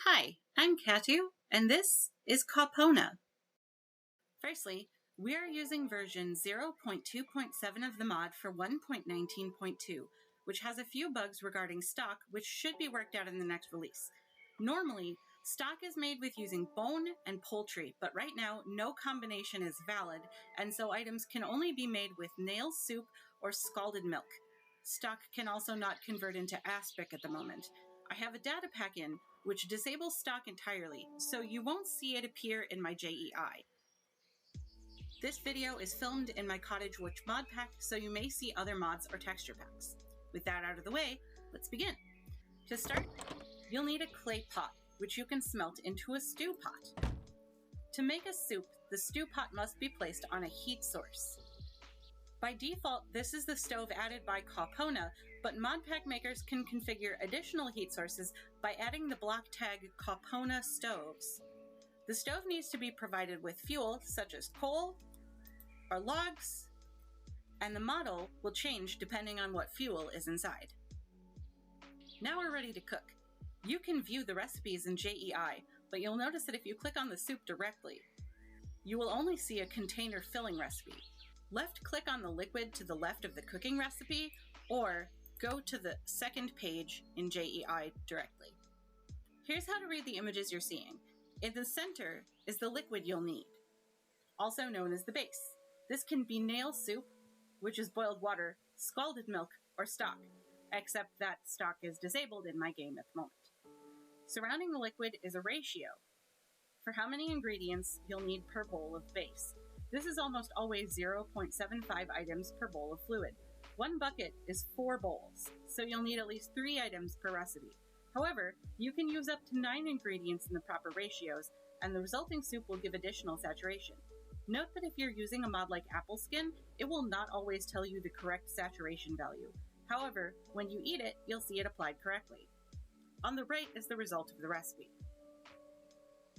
Hi, I'm Katu, and this is Caupona. Firstly, we are using version 0.2.7 of the mod for 1.19.2, which has a few bugs regarding stock, which should be worked out in the next release. Normally, stock is made with using bone and poultry, but right now, no combination is valid, and so items can only be made with nail soup or scalded milk. Stock can also not convert into Aspic at the moment. I have a data pack in, which disables stock entirely, so you won't see it appear in my JEI. This video is filmed in my Cottage Witch mod pack, so you may see other mods or texture packs. With that out of the way, let's begin. To start, you'll need a clay pot, which you can smelt into a stew pot. To make a soup, the stew pot must be placed on a heat source. By default, this is the stove added by Caupona, but mod pack makers can configure additional heat sources by adding the block tag Caupona stoves. The stove needs to be provided with fuel, such as coal or logs, and the model will change depending on what fuel is inside. Now we're ready to cook. You can view the recipes in JEI, but you'll notice that if you click on the soup directly, you will only see a container filling recipe. Left-click on the liquid to the left of the cooking recipe, or go to the second page in JEI directly. Here's how to read the images you're seeing. In the center is the liquid you'll need, also known as the base. This can be nail soup, which is boiled water, scalded milk, or stock, except that stock is disabled in my game at the moment. Surrounding the liquid is a ratio for how many ingredients you'll need per bowl of base. This is almost always 0.75 items per bowl of fluid. One bucket is 4 bowls, so you'll need at least 3 items per recipe. However, you can use up to 9 ingredients in the proper ratios, and the resulting soup will give additional saturation. Note that if you're using a mod like apple skin, it will not always tell you the correct saturation value. However, when you eat it, you'll see it applied correctly. On the right is the result of the recipe.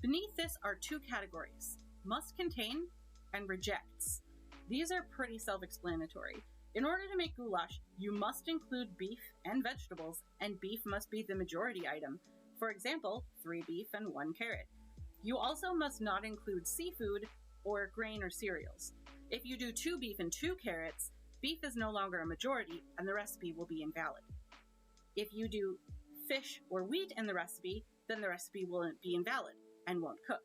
Beneath this are 2 categories: must contain and rejects. These are pretty self-explanatory. In order to make goulash, you must include beef and vegetables, and beef must be the majority item. For example, 3 beef and 1 carrot. You also must not include seafood or grain or cereals. If you do 2 beef and 2 carrots, beef is no longer a majority and the recipe will be invalid. If you do fish or wheat in the recipe, then the recipe will be invalid and won't cook.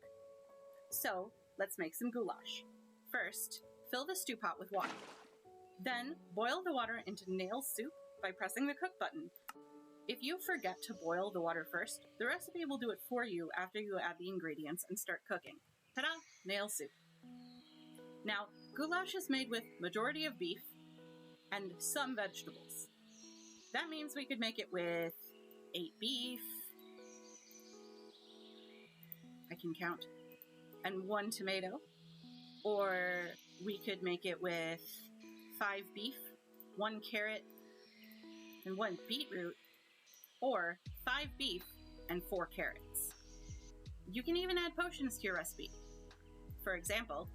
So, let's make some goulash. First, fill the stew pot with water. Then, boil the water into nail soup by pressing the cook button. If you forget to boil the water first, the recipe will do it for you after you add the ingredients and start cooking. Ta-da! Nail soup. Now, goulash is made with majority of beef and some vegetables. That means we could make it with 8 beef, I can count, and 1 tomato. Or we could make it with 5 beef, 1 carrot, and 1 beetroot, or 5 beef and 4 carrots. You can even add potions to your recipe. For example,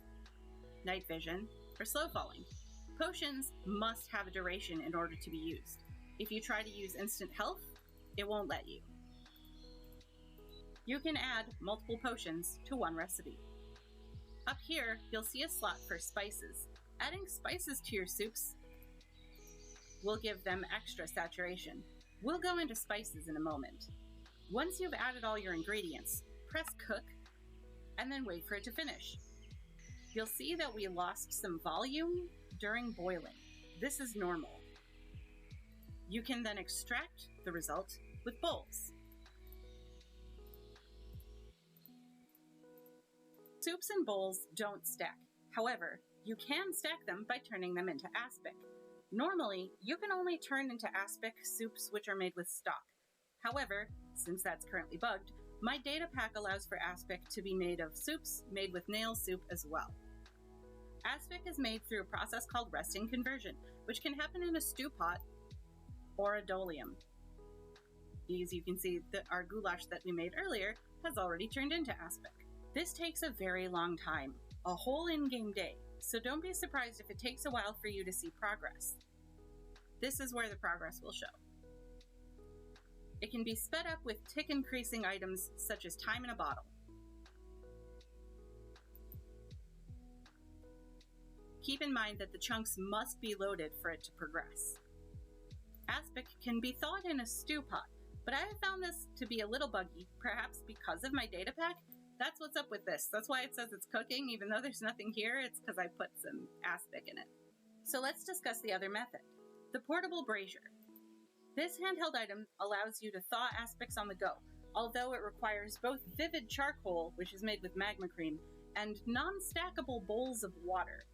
night vision or slow falling. Potions must have a duration in order to be used. If you try to use instant health, it won't let you. You can add multiple potions to one recipe. Up here, you'll see a slot for spices. Adding spices to your soups will give them extra saturation. We'll go into spices in a moment. Once you've added all your ingredients, press cook, and then wait for it to finish. You'll see that we lost some volume during boiling. This is normal. You can then extract the result with bowls. Soups and bowls don't stack. However, you can stack them by turning them into Aspic. Normally, you can only turn into Aspic soups which are made with stock. However, since that's currently bugged, my data pack allows for Aspic to be made of soups made with nail soup as well. Aspic is made through a process called resting conversion, which can happen in a stew pot or a dolium. As you can see, our goulash that we made earlier has already turned into Aspic. This takes a very long time, a whole in-game day, so don't be surprised if it takes a while for you to see progress. This is where the progress will show. It can be sped up with tick increasing items such as time in a bottle. Keep in mind that the chunks must be loaded for it to progress. Aspic can be thawed in a stew pot, but I have found this to be a little buggy, perhaps because of my data pack. That's what's up with this. That's why it says it's cooking, even though there's nothing here. It's because I put some aspic in it. So let's discuss the other method, the portable brazier. This handheld item allows you to thaw aspics on the go, although it requires both vivid charcoal, which is made with magma cream, and non-stackable bowls of water.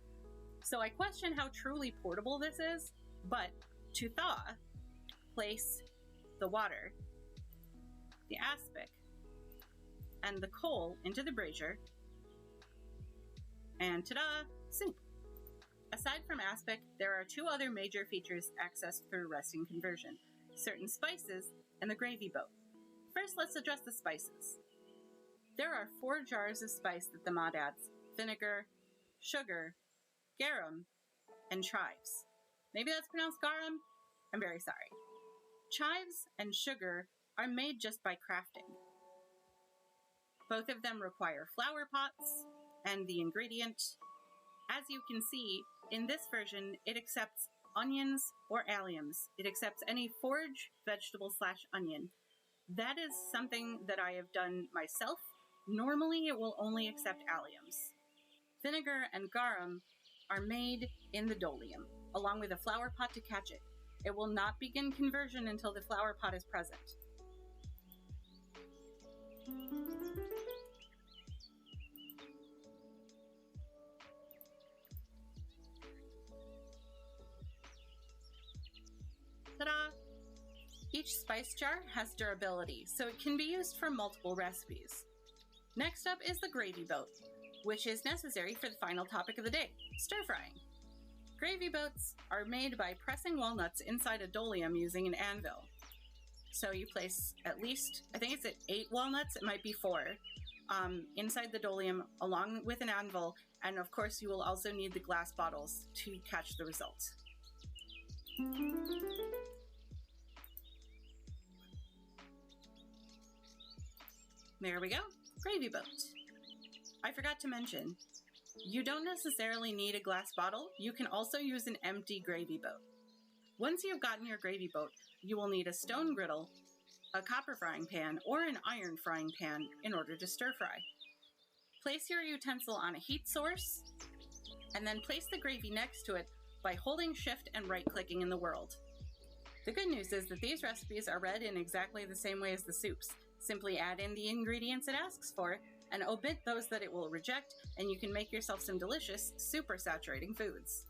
So I question how truly portable this is, but to thaw, place the water, the aspic, and the coal into the brazier, and ta-da, soup. Aside from aspic, there are two other major features accessed through resting conversion, certain spices and the gravy boat. First, let's address the spices. There are 4 jars of spice that the mod adds: vinegar, sugar, garum, and chives. Maybe that's pronounced garum? I'm very sorry. Chives and sugar are made just by crafting. Both of them require flower pots and the ingredient. As you can see, in this version, it accepts onions or alliums. It accepts any forage vegetable/onion. That is something that I have done myself. Normally, it will only accept alliums. Vinegar and garum are made in the dolium, along with a flower pot to catch it. It will not begin conversion until the flower pot is present. Ta-da! Each spice jar has durability, so it can be used for multiple recipes. Next up is the gravy boat, which is necessary for the final topic of the day, stir-frying. Gravy boats are made by pressing walnuts inside a dolium using an anvil. So you place at least, I think it's at 8 walnuts, it might be 4, inside the dolium along with an anvil, and of course you will also need the glass bottles to catch the result. There we go, gravy boat. I forgot to mention, you don't necessarily need a glass bottle. You can also use an empty gravy boat. Once you've gotten your gravy boat, you will need a stone griddle, a copper frying pan, or an iron frying pan in order to stir fry. Place your utensil on a heat source, and then place the gravy next to it by holding Shift and right-clicking in the world. The good news is that these recipes are read in exactly the same way as the soups. Simply add in the ingredients it asks for, and omit those that it will reject, and you can make yourself some delicious, super saturating foods.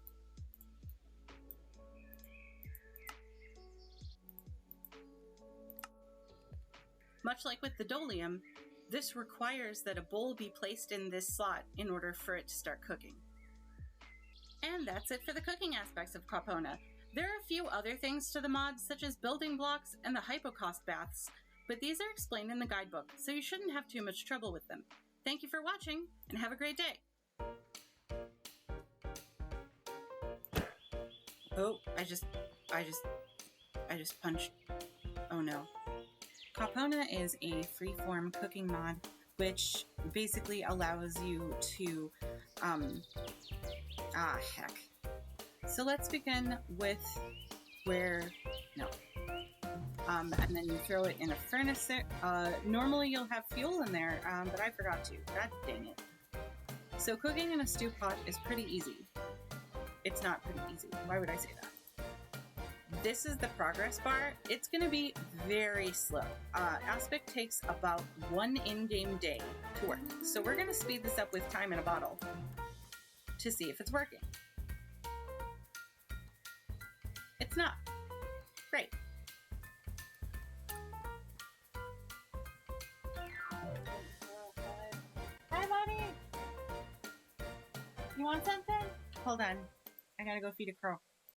Much like with the dolium, this requires that a bowl be placed in this slot in order for it to start cooking. And that's it for the cooking aspects of Caupona. There are a few other things to the mod, such as building blocks and the hypocaust baths, but these are explained in the guidebook, so you shouldn't have too much trouble with them. Thank you for watching, and have a great day! Oh, I just punched. Oh no. Caupona is a freeform cooking mod, which basically allows you to, heck. So let's begin with and then you throw it in a furnace. Normally you'll have fuel in there, but I forgot to. God dang it. So cooking in a stew pot is pretty easy. It's not pretty easy. Why would I say that? This is the progress bar. It's going to be very slow. Aspic takes about 1 in-game day to work. So we're going to speed this up with time in a bottle to see if it's working. It's not. Great. Hi, buddy. You want something? Hold on. I gotta go feed a crow.